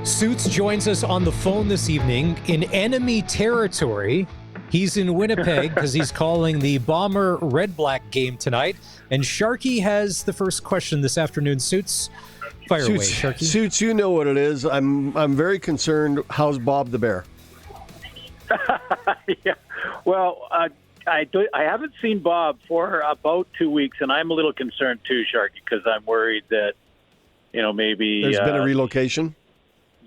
Suits joins us on the phone this evening in enemy territory. He's in Winnipeg because he's calling the Bomber Red-Black game tonight. And Sharky has the first question this afternoon. Suits, fire away, Sharky. Suits, you know what it is. I'm very concerned. How's Bob the Bear? Yeah. Well, I haven't seen Bob for about 2 weeks, and I'm a little concerned too, Sharky, because I'm worried that, maybe there's been a relocation.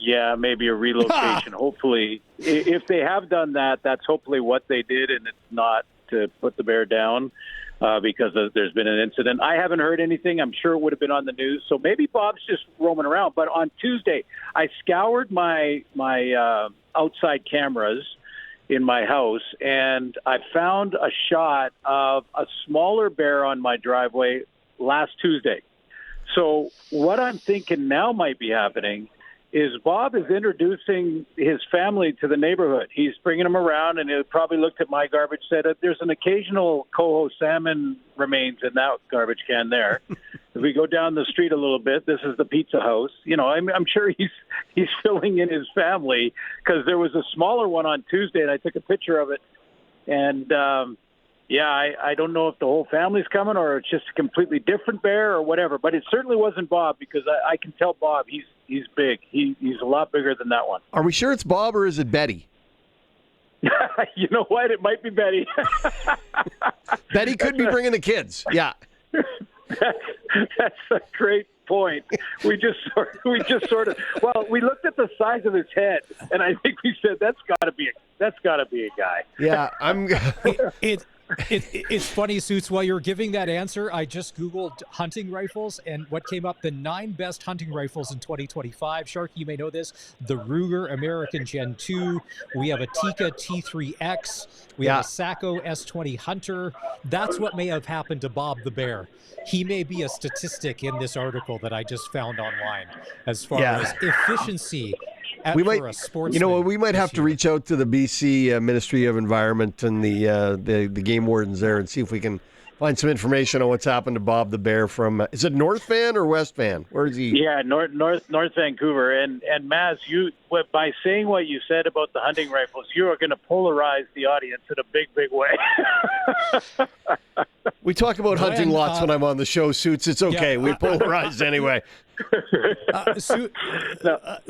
Yeah, maybe a relocation. Hopefully, if they have done that, that's hopefully what they did, and it's not to put the Bear down because there's been an incident. I haven't heard anything. I'm sure it would have been on the news. So maybe Bob's just roaming around. But on Tuesday, I scoured my outside cameras in my house, and I found a shot of a smaller bear on my driveway last Tuesday. So what I'm thinking now might be happening is Bob is introducing his family to the neighborhood. He's bringing them around, and he probably looked at my garbage, said, there's an occasional coho salmon remains in that garbage can there. If we go down the street a little bit, this is the pizza house. I'm sure he's filling in his family, because there was a smaller one on Tuesday, and I took a picture of it. And, I don't know if the whole family's coming or it's just a completely different bear or whatever. But it certainly wasn't Bob, because I can tell Bob he's big. He's a lot bigger than that one. Are we sure it's Bob or is it Betty? You know what? It might be Betty. Betty could be bringing the kids. Yeah. That's a great point. We just sort of well, we looked at the size of his head, and I think we said that's got to be a guy. Yeah, It's funny, Suits, while you're giving that answer, I just Googled hunting rifles, and what came up, the 9 best hunting rifles in 2025. Sharky, you may know this. The Ruger American Gen 2. We have a Tikka T3X. We have a Sacco S20 Hunter. That's what may have happened to Bob the Bear. He may be a statistic in this article that I just found online as far as efficiency. We might have to reach out to the BC Ministry of Environment and the game wardens there and see if we can find some information on what's happened to Bob the Bear from. Is it North Van or West Van? Where is he? Yeah, North Vancouver. And Maz, by saying what you said about the hunting rifles, you are going to polarize the audience in a big way. We talk about hunting lots when I'm on the show, Suits. It's okay. We polarize anyway.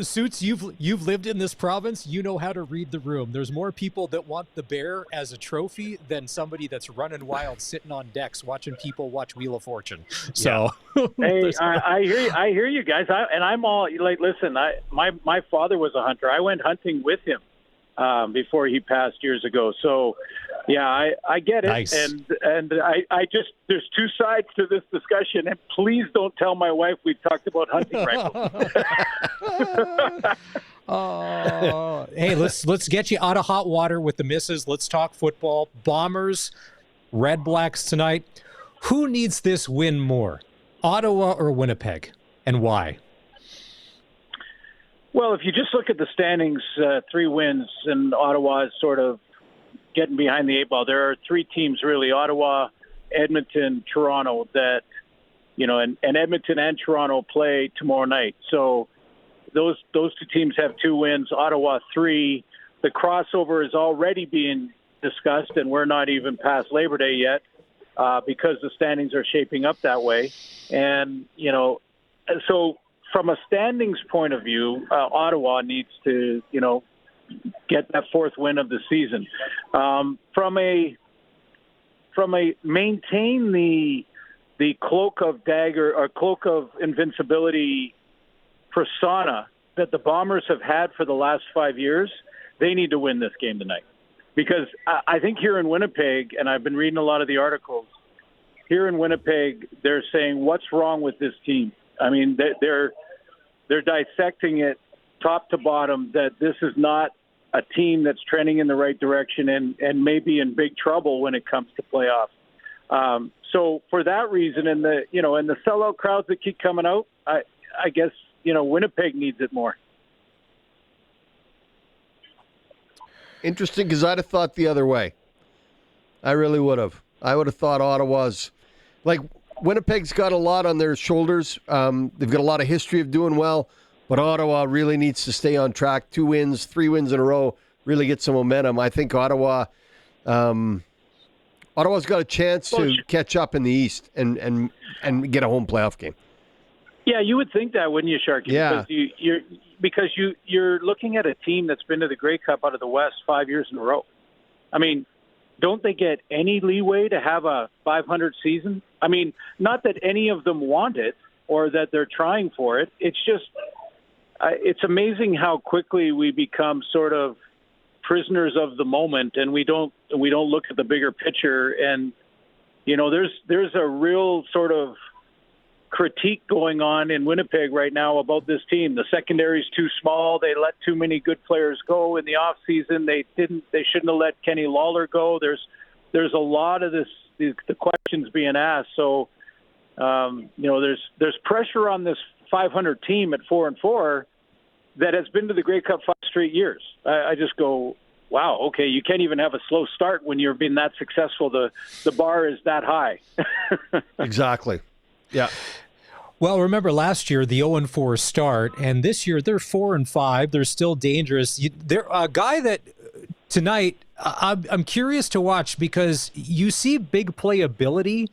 Suits, you've lived in this province. You know how to read the room. There's more people that want the bear as a trophy than somebody that's running wild, sitting on decks, watching people watch Wheel of Fortune. So, hey, I hear you guys. I'm all like, listen. My father was a hunter. I went hunting with him before he passed years ago. So, yeah, I get it. Nice. And I just, there's two sides to this discussion, and please don't tell my wife we talked about hunting rifles. Hey, let's get you out of hot water with the missus. Let's talk football. Bombers, Red Blacks tonight. Who needs this win more, Ottawa or Winnipeg, and why? Well, if you just look at the standings, 3 wins, and Ottawa is sort of getting behind the 8 ball. There are 3 teams, really, Ottawa, Edmonton, Toronto, that, and Edmonton and Toronto play tomorrow night. So those 2 teams have 2 wins, Ottawa 3. The crossover is already being discussed, and we're not even past Labor Day yet because the standings are shaping up that way. And, so from a standings point of view, Ottawa needs to, get that 4th win of the season. From a maintain the cloak of dagger or cloak of invincibility persona that the Bombers have had for the last 5 years, they need to win this game tonight. Because I think here in Winnipeg, and I've been reading a lot of the articles, here in Winnipeg, they're saying, what's wrong with this team? I mean, they're dissecting it top to bottom, that this is not a team that's trending in the right direction and may be in big trouble when it comes to playoffs. So for that reason, and the sellout crowds that keep coming out, I guess, Winnipeg needs it more. Interesting, because I'd have thought the other way. I really would have. I would have thought Ottawa's, like, Winnipeg's got a lot on their shoulders. They've got a lot of history of doing well. But Ottawa really needs to stay on track. 2 wins, 3 wins in a row, really get some momentum. I think Ottawa's got a chance to catch up in the East and get a home playoff game. Yeah, you would think that, wouldn't you, Sharky? Yeah. Because you're looking at a team that's been to the Grey Cup out of the West 5 years in a row. I mean, don't they get any leeway to have a 500 season? I mean, not that any of them want it or that they're trying for it. It's just, it's amazing how quickly we become sort of prisoners of the moment, and we don't look at the bigger picture. And there's a real sort of critique going on in Winnipeg right now about this team. The secondary's too small. They let too many good players go in the off season. They shouldn't have let Kenny Lawler go. There's a lot of the questions being asked. So there's pressure on this 500 team at 4-4 that has been to the Grey Cup 5 straight years. I just go, wow, okay, you can't even have a slow start when you're being that successful. The bar is that high. Exactly. Yeah. Well, remember last year, the 0-4 start, and this year they're 4-5. They're still dangerous. They're a guy that tonight I'm curious to watch because you see big playability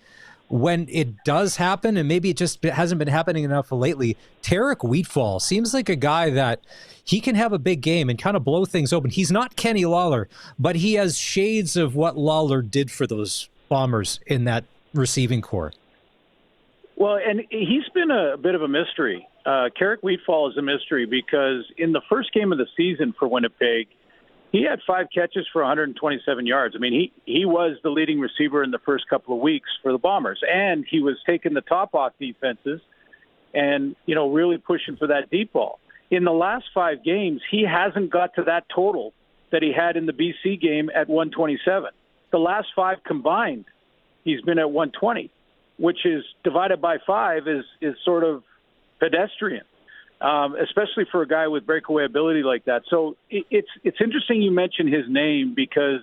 when it does happen, and maybe it just hasn't been happening enough lately. Tarek Wheatfall seems like a guy that he can have a big game and kind of blow things open. He's not Kenny Lawler, but he has shades of what Lawler did for those Bombers in that receiving core. Well, and he's been a bit of a mystery. Tarek Wheatfall is a mystery because in the first game of the season for Winnipeg, he had 5 catches for 127 yards. I mean, he was the leading receiver in the first couple of weeks for the Bombers, and he was taking the top off defenses and, really pushing for that deep ball. In the last 5 games, he hasn't got to that total that he had in the BC game at 127. The last 5 combined, he's been at 120. Which is divided by 5 is sort of pedestrian, especially for a guy with breakaway ability like that. So it's interesting you mention his name because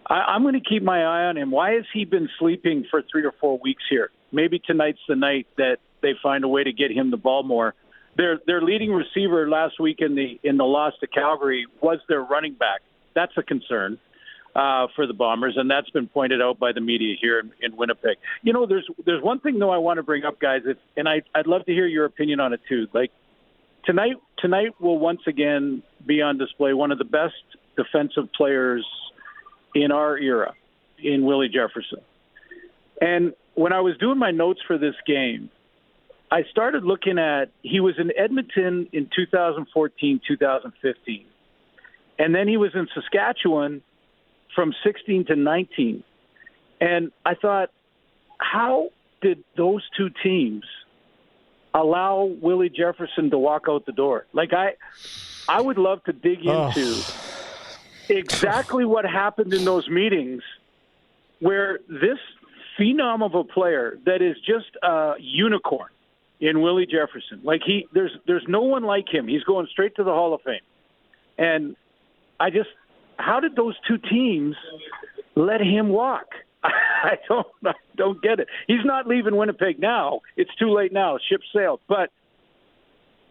I'm going to keep my eye on him. Why has he been sleeping for 3 or 4 weeks here? Maybe tonight's the night that they find a way to get him the ball more. Their leading receiver last week in the loss to Calgary was their running back. That's a concern. For the Bombers, and that's been pointed out by the media here in Winnipeg. There's one thing, though, I want to bring up, guys, and I'd love to hear your opinion on it, too. Like, tonight will once again be on display one of the best defensive players in our era, in Willie Jefferson. And when I was doing my notes for this game, I started looking at, he was in Edmonton in 2014, 2015, and then he was in Saskatchewan from 16 to 19. And I thought, how did those 2 teams allow Willie Jefferson to walk out the door? Like, I would love to dig into exactly what happened in those meetings where this phenom of a player that is just a unicorn in Willie Jefferson, like there's no one like him. He's going straight to the Hall of Fame. And how did those 2 teams let him walk? I don't get it. He's not leaving Winnipeg now. It's too late now. Ship sailed. But,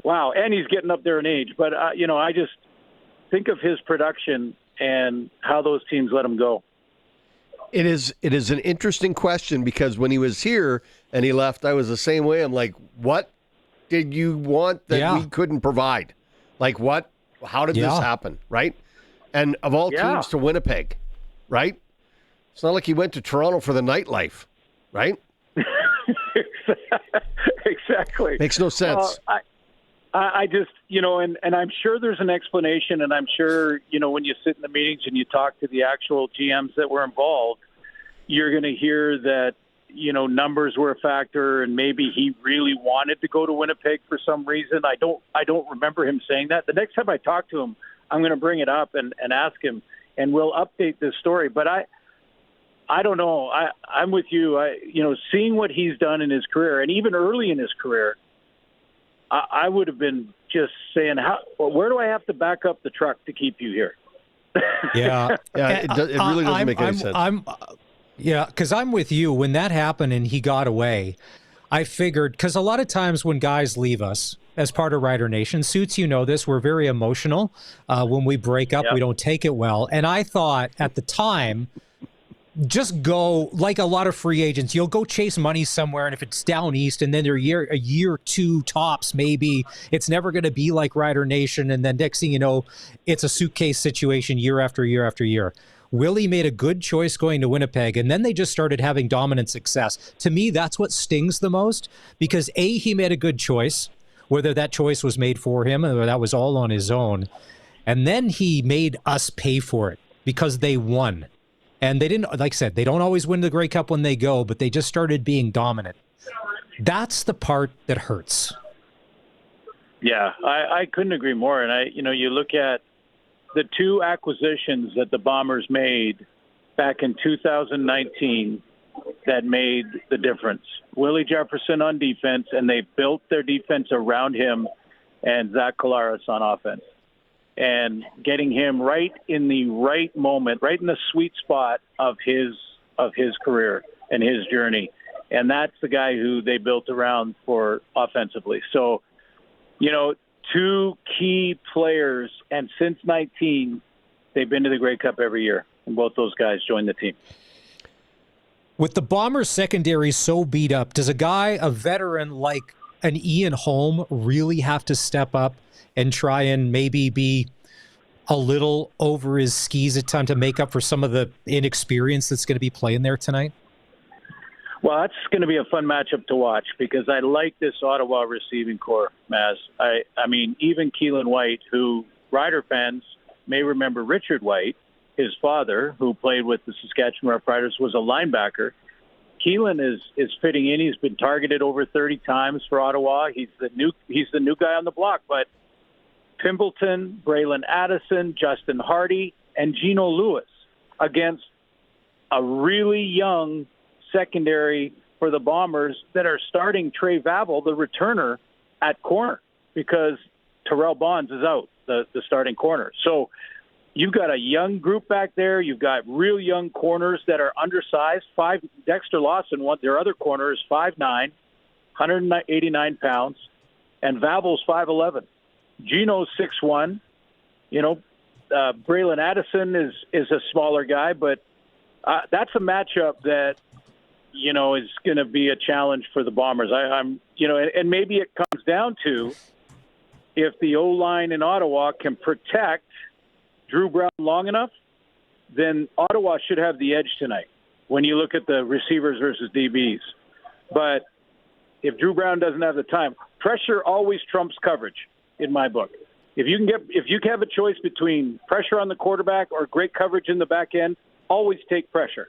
wow, and he's getting up there in age. But, I just think of his production and how those teams let him go. It is an interesting question because when he was here and he left, I was the same way. I'm like, what did you want that we couldn't provide? Like, what? How did this happen, right? And of all teams to Winnipeg, right? It's not like he went to Toronto for the nightlife, right? Exactly. Makes no sense. I just, and I'm sure there's an explanation, and I'm sure, when you sit in the meetings and you talk to the actual GMs that were involved, you're going to hear that, numbers were a factor, and maybe he really wanted to go to Winnipeg for some reason. I don't remember him saying that. The next time I talk to him, I'm going to bring it up and ask him, and we'll update this story. But I don't know. I'm with you. Seeing what he's done in his career, and even early in his career, I would have been just saying, where do I have to back up the truck to keep you here? Yeah. It really doesn't make any sense. Because I'm with you. When that happened and he got away, I figured, because a lot of times when guys leave us, as part of Rider Nation. Suits, you know this. We're very emotional. When we break up, we don't take it well. And I thought at the time, just go like a lot of free agents. You'll go chase money somewhere, and if it's down east, and then they're a year, two tops, maybe it's never going to be like Rider Nation. And then next thing you know, it's a suitcase situation year after year after year. Willie made a good choice going to Winnipeg, and then they just started having dominant success. To me, that's what stings the most, because he made a good choice, whether that choice was made for him or that was all on his own. And then he made us pay for it because they won. And they didn't, like I said, they don't always win the Grey Cup when they go, but they just started being dominant. That's the part that hurts. Yeah, I couldn't agree more. And you look at the two acquisitions that the Bombers made back in 2019 that made the difference. Willie Jefferson on defense, and they built their defense around him, and Zach Collaros on offense. And getting him right in the right moment, right in the sweet spot of his career and his journey. And that's the guy who they built around for offensively. So, two key players, and since 19, they've been to the Grey Cup every year, and both those guys joined the team. With the Bombers secondary so beat up, does a veteran like an Ian Holm really have to step up and try and maybe be a little over his skis at time to make up for some of the inexperience that's going to be playing there tonight? Well, that's going to be a fun matchup to watch because I like this Ottawa receiving core, Maz. I mean, even Keelan White, who Rider fans may remember Richard White, his father, who played with the Saskatchewan Roughriders, was a linebacker. Keelan is fitting in. He's been targeted over 30 times for Ottawa. He's the new guy on the block. But Pimbleton, Braylon Addison, Justin Hardy, and Geno Lewis against a really young secondary for the Bombers that are starting Trey Vavel, the returner, at corner because Terrell Bonds is out, the starting corner. So you've got a young group back there. You've got real young corners that are undersized. Dexter Lawson, their other corner, is 5'9", 189 pounds, and Vavel's 5'11". Geno's 6'1". Braylon Addison is a smaller guy, but that's a matchup that is going to be a challenge for the Bombers. And maybe it comes down to if the O-line in Ottawa can protect Drew Brown long enough, then Ottawa should have the edge tonight when you look at the receivers versus DBs. But if Drew Brown doesn't have the time, pressure always trumps coverage in my book. If you have a choice between pressure on the quarterback or great coverage in the back end, always take pressure.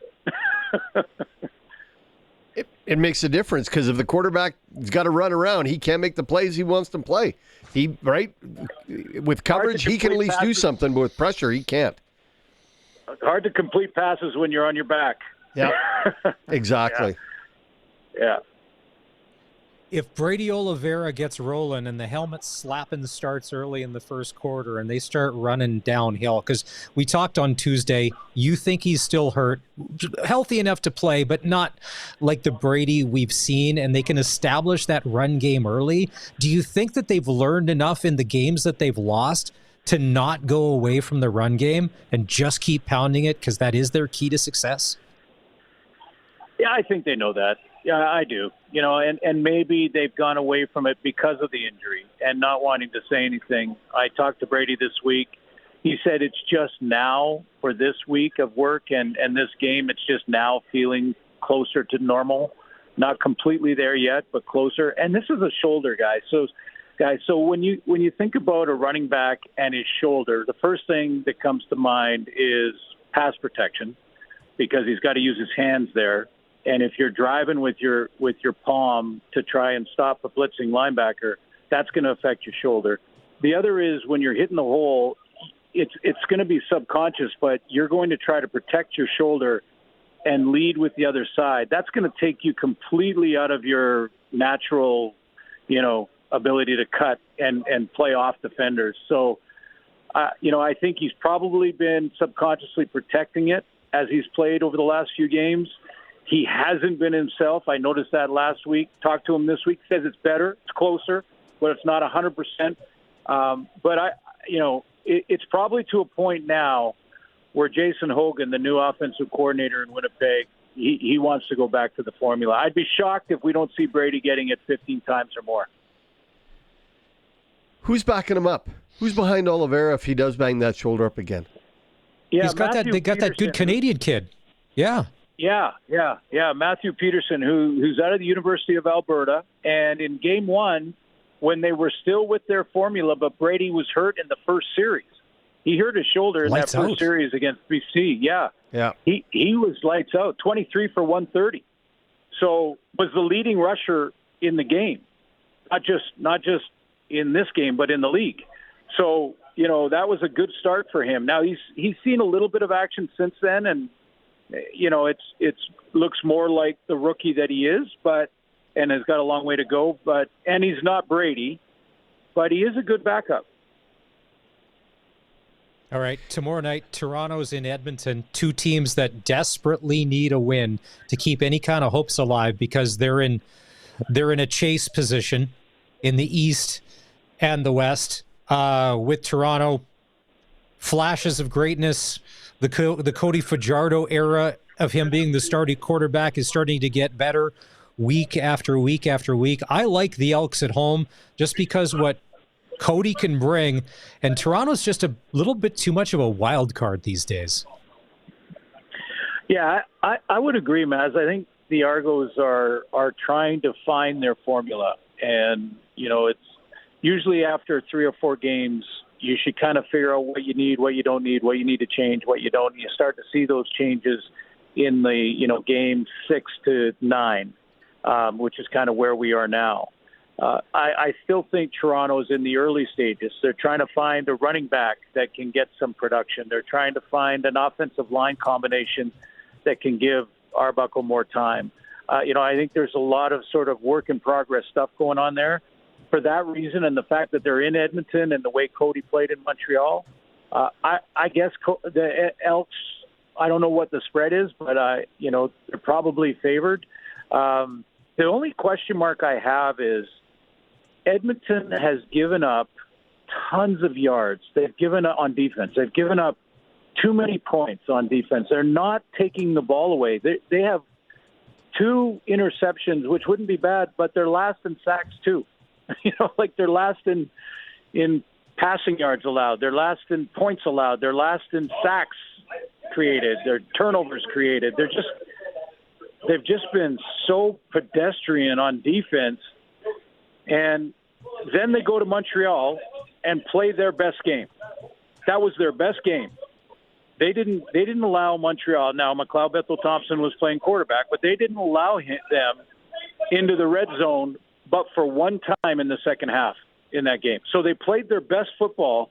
It makes a difference because if the quarterback's got to run around, he can't make the plays he wants to play. With coverage, he can at least do something, but with pressure, he can't. Hard to complete passes when you're on your back. Yeah, exactly. Yeah. If Brady Oliveira gets rolling and the helmet slapping starts early in the first quarter and they start running downhill, because we talked on Tuesday, you think he's still hurt, healthy enough to play, but not like the Brady we've seen, and they can establish that run game early. Do you think that they've learned enough in the games that they've lost to not go away from the run game and just keep pounding it because that is their key to success? Yeah, I think they know that. Yeah, I do. And maybe they've gone away from it because of the injury and not wanting to say anything. I talked to Brady this week. He said it's just now for this week of work and this game, it's just now feeling closer to normal. Not completely there yet, but closer. And this is a shoulder guy. So when you think about a running back and his shoulder, the first thing that comes to mind is pass protection because he's got to use his hands there. And if you're driving with your palm to try and stop a blitzing linebacker, that's going to affect your shoulder. The other is when you're hitting the hole, it's going to be subconscious, but you're going to try to protect your shoulder and lead with the other side. That's going to take you completely out of your natural, ability to cut and play off defenders. So, I think he's probably been subconsciously protecting it as he's played over the last few games. He hasn't been himself. I noticed that last week. Talked to him this week. Says it's better. It's closer. but it's not 100%. But it's probably to a point now where Jason Hogan, the new offensive coordinator in Winnipeg, he wants to go back to the formula. I'd be shocked if we don't see Brady getting it 15 times or more. Who's backing him up? Who's behind Oliveira if he does bang that shoulder up again? Yeah, he's got that. They got that good Canadian kid. Yeah. Yeah. Matthew Peterson, who's out of the University of Alberta, and in Game 1, when they were still with their formula, but Brady was hurt in the first series. He hurt his shoulder in that first series against BC. Yeah. He was lights out, 23 for 130. So was the leading rusher in the game, not just in this game, but in the league. So that was a good start for him. Now he's seen a little bit of action since then, and it's looks more like the rookie that he is, and has got a long way to go. And he's not Brady, but he is a good backup. All right, tomorrow night, Toronto's in Edmonton, two teams that desperately need a win to keep any kind of hopes alive because they're in a chase position in the East and the West. With Toronto, flashes of greatness, the Cody Fajardo era of him being the starting quarterback is starting to get better week after week after week. I like the Elks at home just because what Cody can bring, and Toronto's just a little bit too much of a wild card these days. Yeah, I would agree, Maz. I think the Argos are trying to find their formula, and it's usually after 3 or 4 games, you should kind of figure out what you need, what you don't need, what you need to change, what you don't. You start to see those changes in the game 6 to 9, which is kind of where we are now. I still think Toronto's in the early stages. They're trying to find a running back that can get some production. They're trying to find an offensive line combination that can give Arbuckle more time. I think there's a lot of sort of work in progress stuff going on there. For that reason, and the fact that they're in Edmonton and the way Cody played in Montreal, I guess the Elks, I don't know what the spread is, but they're probably favored. The only question mark I have is Edmonton has given up tons of yards. They've given up on defense. They've given up too many points on defense. They're not taking the ball away. They have 2 interceptions, which wouldn't be bad, but they're last in sacks too. They're last in passing yards allowed. They're last in points allowed. They're last in sacks created. They're turnovers created. They've just been so pedestrian on defense. And then they go to Montreal and play their best game. That was their best game. They didn't allow Montreal. Now, McLeod Bethel-Thompson was playing quarterback, but they didn't allow them into the red zone but for one time in the second half in that game. So they played their best football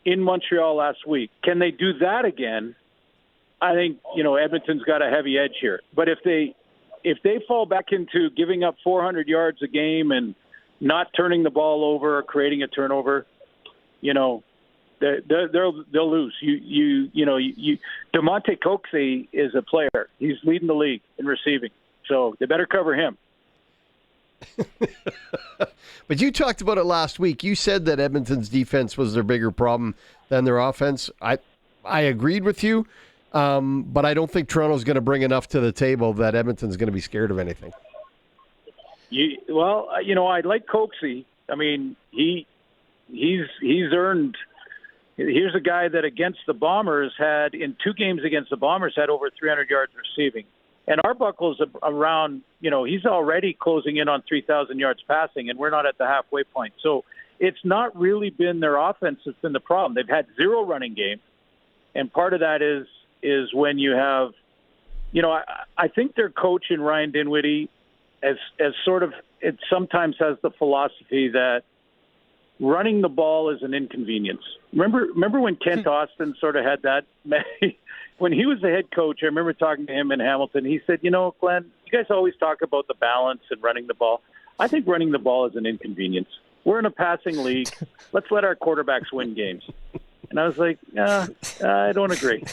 in Montreal last week. Can they do that again? I think, Edmonton's got a heavy edge here. But if they fall back into giving up 400 yards a game and not turning the ball over or creating a turnover, they'll lose. DeMonte Coxey is a player. He's leading the league in receiving. So they better cover him. But you talked about it last week. You said that Edmonton's defense was their bigger problem than their offense. I agreed with you, but I don't think Toronto's going to bring enough to the table that Edmonton's going to be scared of anything. I like Coxey. I mean, he's earned. Here's a guy that against the Bombers had, in 2 games against the Bombers, had over 300 yards receiving. And Arbuckle's around, he's already closing in on 3,000 yards passing, and we're not at the halfway point. So it's not really been their offense that's been the problem. They've had 0 running game, and part of that is when you have, I think their coach in Ryan Dinwiddie as sort of, it sometimes has the philosophy that running the ball is an inconvenience. Remember when Kent Austin sort of had that? When he was the head coach, I remember talking to him in Hamilton. He said, Glenn, you guys always talk about the balance and running the ball. I think running the ball is an inconvenience. We're in a passing league. Let's let our quarterbacks win games. And I was like, I don't agree.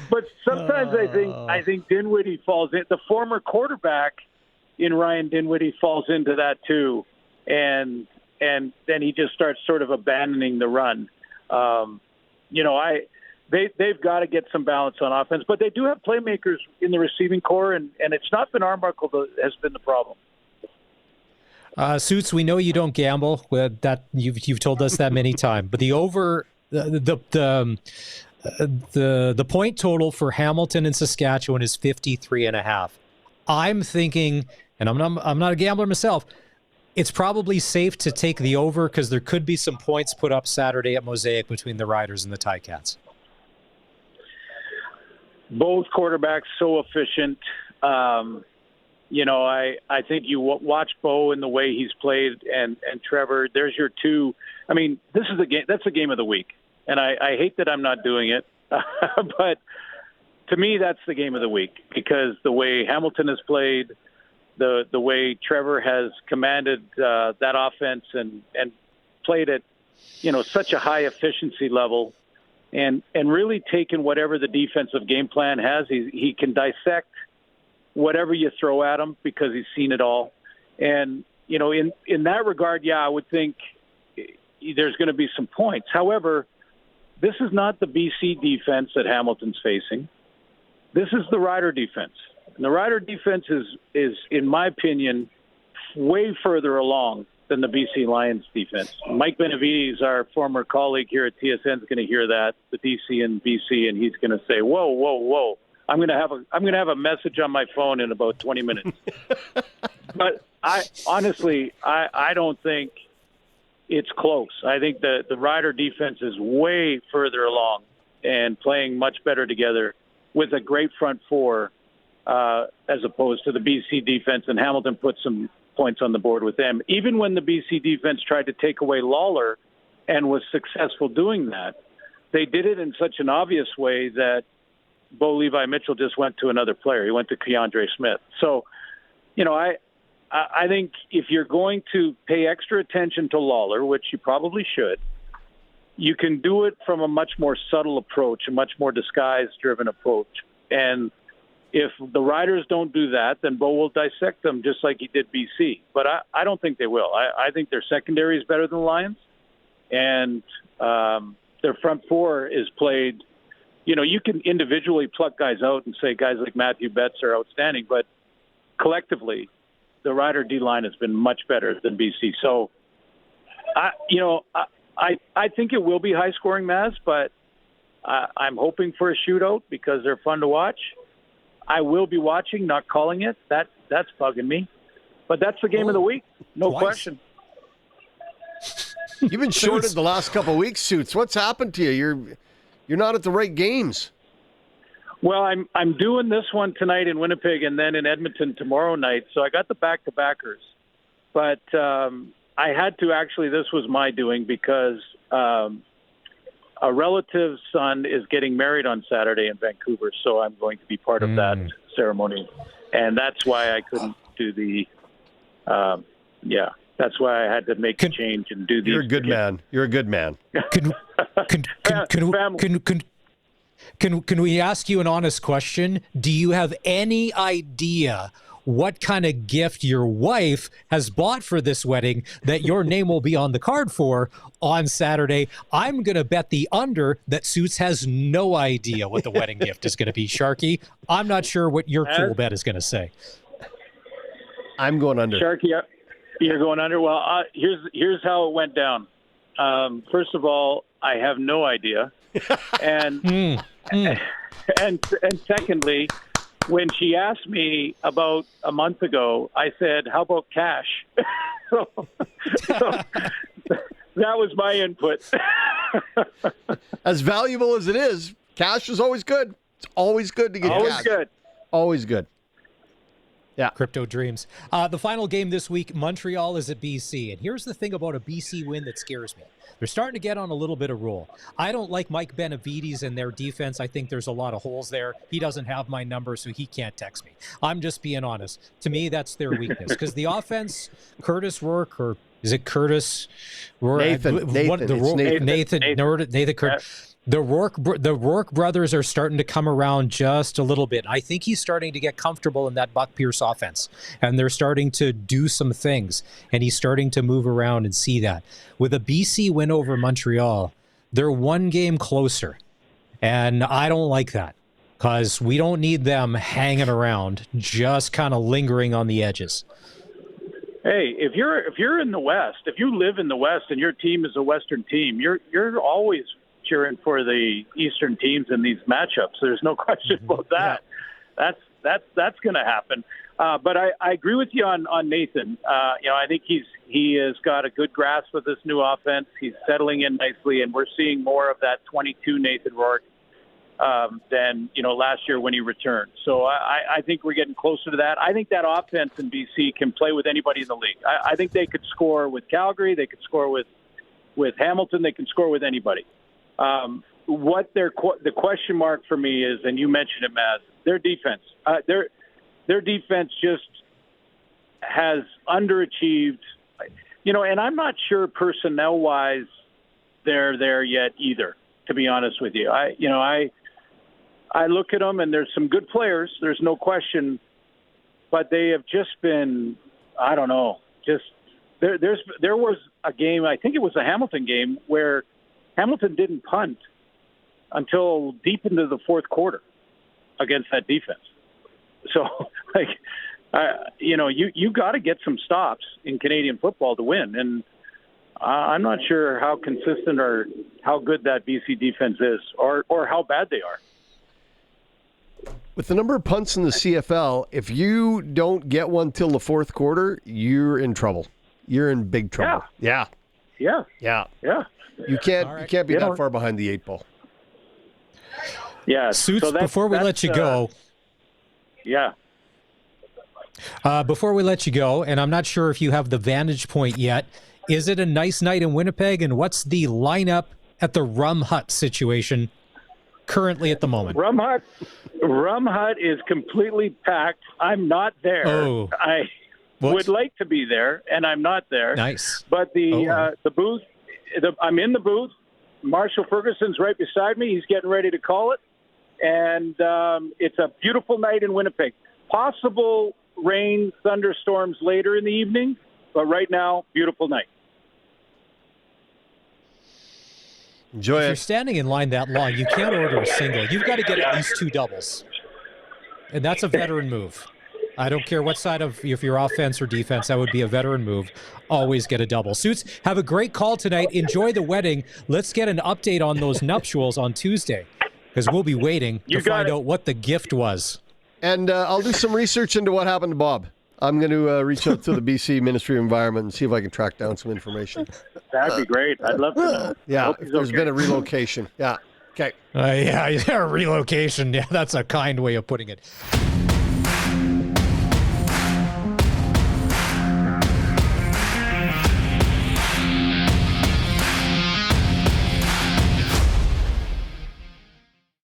but sometimes I think Dinwiddie falls in. The former quarterback in Ryan Dinwiddie falls into that too, and then he just starts sort of abandoning the run. They've got to get some balance on offense, but they do have playmakers in the receiving core, and it's not been Armbuckle that has been the problem. Suits, we know you don't gamble. That you've told us that many times. But the over the point total for Hamilton and Saskatchewan is 53.5. I'm thinking, and I'm not a gambler myself, it's probably safe to take the over because there could be some points put up Saturday at Mosaic between the Riders and the Ticats. Both quarterbacks so efficient. I think you watch Bo and the way he's played, and Trevor. There's your two. I mean, this is a game. That's a game of the week, and I hate that I'm not doing it, but to me, that's the game of the week because the way Hamilton has played, the way Trevor has commanded that offense and played at such a high efficiency level, and really taken whatever the defensive game plan has. He can dissect whatever you throw at him because he's seen it all. And, in that regard, I would think there's going to be some points. However, this is not the BC defense that Hamilton's facing. This is the Rider defense. And the Rider defense is, in my opinion, way further along than the BC Lions defense. Mike Benavides, our former colleague here at TSN, is going to hear that, the DC and BC, and he's going to say, whoa. I'm going to have a message on my phone in about 20 minutes. But I don't think it's close. I think the Rider defense is way further along and playing much better together with a great front four as opposed to the BC defense. And Hamilton put some points on the board with them. Even when the BC defense tried to take away Lawler and was successful doing that, they did it in such an obvious way that Bo Levi Mitchell just went to another player. He went to Keandre Smith. So, I think if you're going to pay extra attention to Lawler, which you probably should, you can do it from a much more subtle approach, a much more disguise-driven approach. And if the Riders don't do that, then Bo will dissect them just like he did BC. But I don't think they will. I think their secondary is better than the Lions, and their front four is played. You can individually pluck guys out and say guys like Matthew Betts are outstanding, but collectively, the Rider D-line has been much better than BC. So, I think it will be high-scoring, Maz, but I'm hoping for a shootout because they're fun to watch. I will be watching, not calling it. That's bugging me. But that's the game of the week, no question. You've been shorted the last couple of weeks, Suits. What's happened to you? You're not at the right games. Well, I'm doing this one tonight in Winnipeg and then in Edmonton tomorrow night. So I got the back-to-backers. But I had to actually, this was my doing because a relative's son is getting married on Saturday in Vancouver. So I'm going to be part of that ceremony. And that's why I couldn't do the, that's why I had to make a change and do these. You're a good man. You're a good man. Can we ask you an honest question? Do you have any idea what kind of gift your wife has bought for this wedding that your name will be on the card for on Saturday? I'm going to bet the under that Suits has no idea what the wedding gift is going to be, Sharky. I'm not sure what your cool bet is going to say. I'm going under. Sharky, you're going under? Well, here's how it went down. First of all, I have no idea. And and secondly, when she asked me about a month ago, I said, "How about cash?" so that was my input. As valuable as it is, cash is always good. It's always good to get cash. Always good. Always good. Yeah. Crypto dreams. The final game this week, Montreal is at BC. And here's the thing about a BC win that scares me. They're starting to get on a little bit of roll. I don't like Mike Benavides and their defense. I think there's a lot of holes there. He doesn't have my number, so he can't text me. I'm just being honest. To me, that's their weakness. Because the offense, Curtis Rourke, or is it Curtis? Nathan. Nathan. The Rourke brothers are starting to come around just a little bit. I think he's starting to get comfortable in that Buck Pierce offense, and they're starting to do some things, and he's starting to move around and see that. With a BC win over Montreal, they're one game closer, and I don't like that because we don't need them hanging around, just kind of lingering on the edges. Hey, if you're in the West, if you live in the West and your team is a Western team, you're always cheering for the Eastern teams in these matchups. There's no question about that. Yeah. That's going to happen. But I agree with you on Nathan. I think he has got a good grasp of this new offense. He's settling in nicely, and we're seeing more of that 22 Nathan Rourke than last year when he returned. So I think we're getting closer to that. I think that offense in BC can play with anybody in the league. I think they could score with Calgary. They could score with Hamilton. They can score with anybody. What the question mark for me is, and you mentioned it, Maz, their defense. Their defense just has underachieved, and I'm not sure personnel-wise they're there yet either, to be honest with you. I look at them, and there's some good players, there's no question, but they have just been, I don't know, just there was a game, I think it was a Hamilton game, where Hamilton didn't punt until deep into the fourth quarter against that defense. So, you got to get some stops in Canadian football to win. And I'm not sure how consistent or how good that BC defense is or how bad they are. With the number of punts in the CFL, if you don't get one till the fourth quarter, you're in trouble. You're in big trouble. Yeah. You can't be that far behind the 8 ball. Yeah. Suits, before we let you go. Yeah. Before we let you go, and I'm not sure if you have the vantage point yet, is it a nice night in Winnipeg, and what's the lineup at the Rum Hut situation currently at the moment? Rum Hut is completely packed. I'm not there. Oh. I would like to be there, and I'm not there. Nice. But the booth, I'm in the booth. Marshall Ferguson's right beside me. He's getting ready to call it. And it's a beautiful night in Winnipeg. Possible rain, thunderstorms later in the evening, but right now, beautiful night. Enjoy If you're standing in line that long, you can't order a single. You've got to get at least 2 doubles. And that's a veteran move. I don't care what side of, if you're offense or defense, that would be a veteran move. Always get a double. Suits, have a great call tonight. Enjoy the wedding. Let's get an update on those nuptials on Tuesday, because we'll be waiting to find out what the gift was. And I'll do some research into what happened to Bob. I'm going to reach out to the BC Ministry of Environment and see if I can track down some information. That'd be great. I'd love to know. Yeah, if there's been a relocation. Yeah. Okay. Yeah, relocation. Yeah, that's a kind way of putting it.